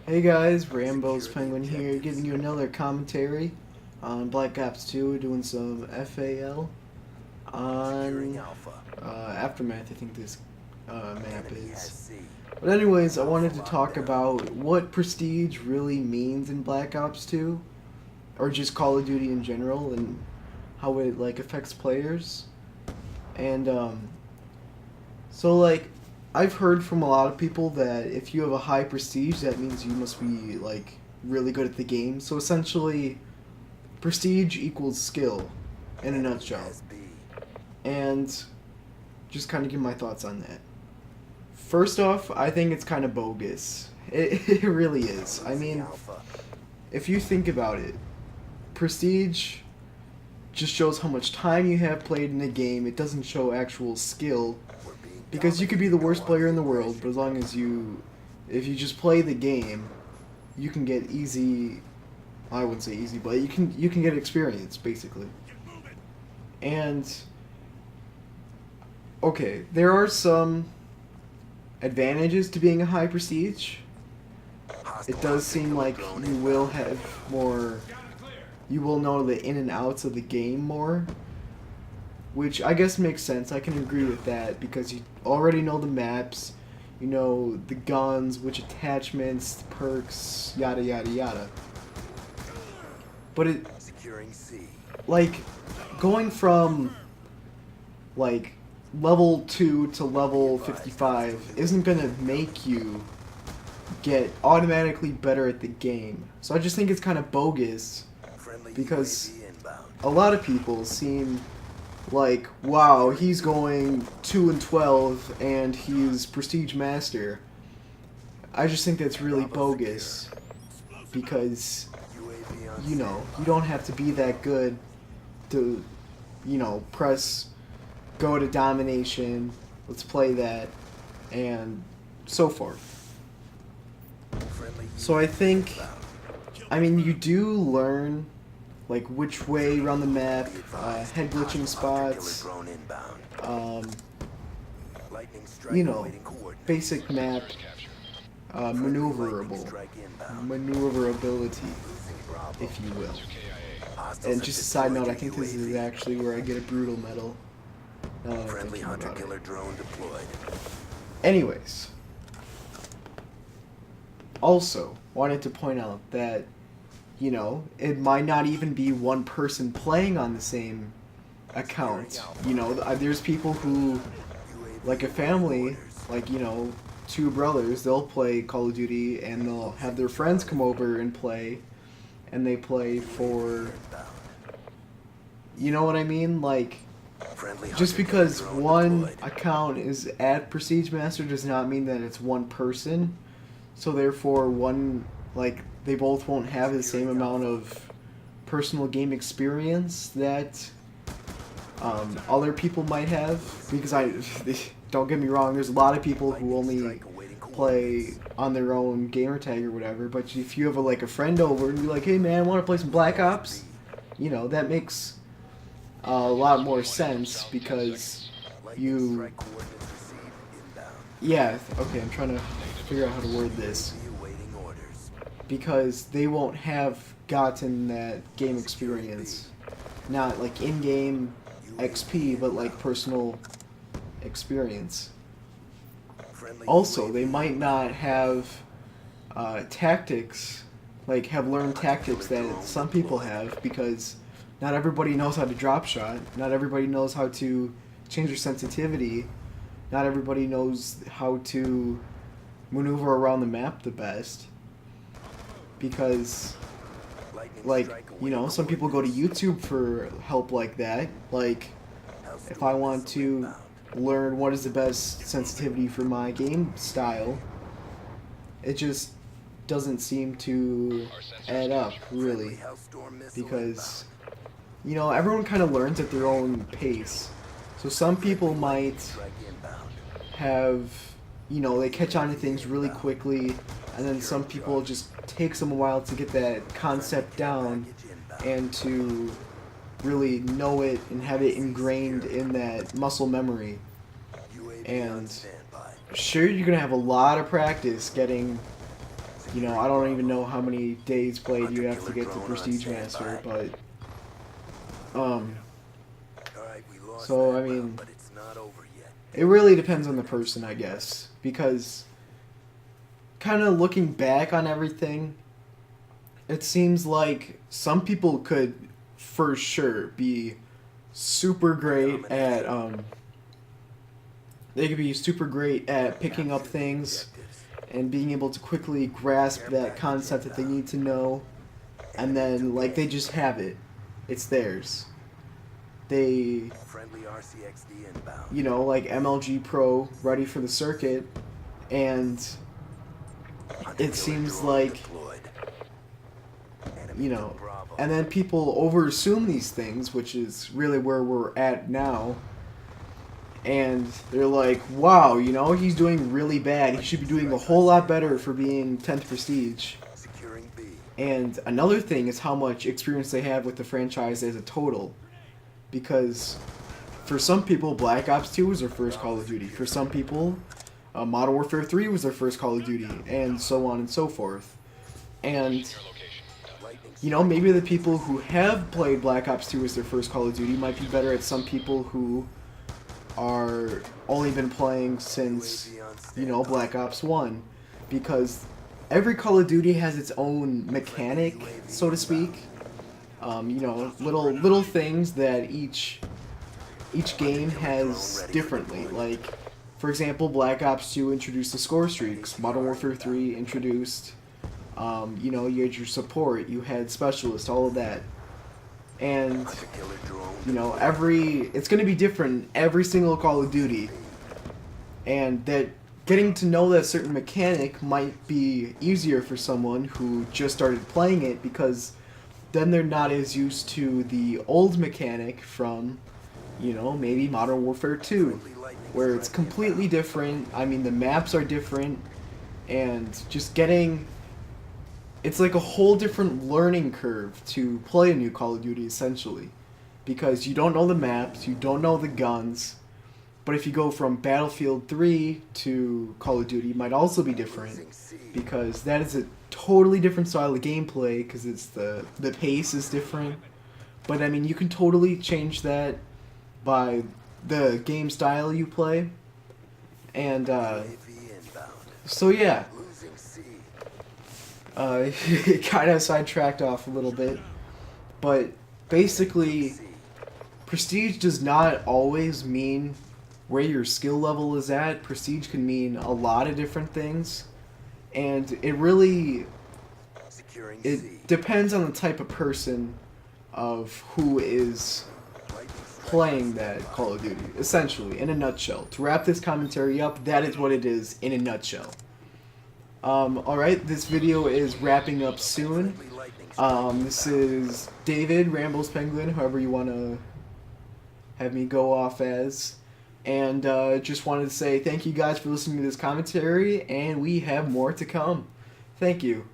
Hey guys, Rambo's Penguin here, giving you another commentary on Black Ops 2, doing some FAL on Aftermath, I think this map is. But anyways, I wanted to talk about what Prestige really means in Black Ops 2, or just Call of Duty in general, and how it affects players. And so I've heard from a lot of people that if you have a high prestige, that means you must be really good at the game. So essentially, prestige equals skill in a nutshell. And just kind of give my thoughts on that. First off, I think it's kind of bogus. It really is. I mean, if you think about it, prestige just shows how much time you have played in a game. It doesn't show actual skill. Because you could be the worst player in the world, but as long as if you just play the game, you can get easy, I wouldn't say easy, but you can get experience, basically. And, okay, there are some advantages to being a high prestige. It does seem like you will have more, you will know the in and outs of the game more. Which I guess makes sense. I can agree with that because you already know the maps, you know the guns, which attachments, perks, yada yada yada. But going from level 2 to level 55 isn't gonna make you get automatically better at the game. So I just think it's kind of bogus because a lot of people seem wow, he's going 2 and 12 and he's Prestige Master. I just think that's really bogus because, you don't have to be that good to, press go to domination, let's play that, and so forth. So I think, you do learn which way around the map, head glitching spots, basic map, maneuverability, if you will. And just a side note, I think this is actually where I get a brutal medal. Anyways, also wanted to point out that it might not even be one person playing on the same account. There's people who, a family, 2 brothers, they'll play Call of Duty and they'll have their friends come over and play, and they play for, you know what I mean? Just because one account is at Prestige Master does not mean that it's one person, so therefore they both won't have the same amount of personal game experience that other people might have. Because don't get me wrong, there's a lot of people who only play on their own gamertag or whatever. But if you have a friend over and you're like, hey man, I want to play some Black Ops, that makes a lot more sense because yeah, okay, I'm trying to figure out how to word this. Because they won't have gotten that game experience. Not in-game XP, but personal experience. Also, they might not have tactics, have learned tactics that some people have, because not everybody knows how to drop shot, not everybody knows how to change their sensitivity, not everybody knows how to maneuver around the map the best. Because, some people go to YouTube for help like that. If I want to learn what is the best sensitivity for my game style, it just doesn't seem to add up, really. Because, everyone kind of learns at their own pace. So some people might have, they catch on to things really quickly, and then some people just takes them a while to get that concept down and to really know it and have it ingrained in that muscle memory. And sure, you're gonna have a lot of practice getting You know, I don't even know how many days played you have to get to Prestige Master, but so I mean, it really depends on the person, I guess, because kind of looking back on everything, it seems like some people could for sure be super great at they could be super great at picking up things and being able to quickly grasp that concept that they need to know, and then like they just have it. It's theirs. They, you know, like MLG Pro, ready for the circuit, and it seems like, you know, and then people overassume these things, which is really where we're at now, and they're like, wow, you know, he's doing really bad, he should be doing a whole lot better for being 10th Prestige. And another thing is how much experience they have with the franchise as a total. Because for some people, Black Ops 2 was their first Call of Duty. For some people, Modern Warfare 3 was their first Call of Duty, and so on and so forth. And, you know, maybe the people who have played Black Ops 2 as their first Call of Duty might be better at some people who are only been playing since, you know, Black Ops 1. Because every Call of Duty has its own mechanic, so to speak. You know, little things that each game has differently. Like, for example, Black Ops 2 introduced the score streaks. Modern Warfare 3 introduced, you know, you had your support, you had specialists, all of that. And, you know, it's going to be different every single Call of Duty. And that getting to know that certain mechanic might be easier for someone who just started playing it, because then they're not as used to the old mechanic from, you know, maybe Modern Warfare 2, where it's completely different. I mean, the maps are different, and just it's like a whole different learning curve to play a new Call of Duty, essentially, because you don't know the maps, you don't know the guns. But if you go from Battlefield 3 to Call of Duty, it might also be different, because that is a totally different style of gameplay, because it's the pace is different. But I mean, you can totally change that by the game style you play. And so yeah, it kind of sidetracked off a little bit, but basically, Prestige does not always mean where your skill level is at. Prestige can mean a lot of different things, and it depends on the type of person of who is playing that Call of Duty, essentially, in a nutshell. To wrap this commentary up, that is what it is in a nutshell. Alright, this video is wrapping up soon. This is David, Rambles Penguin, however you want to have me go off as. And just wanted to say thank you guys for listening to this commentary, and we have more to come. Thank you.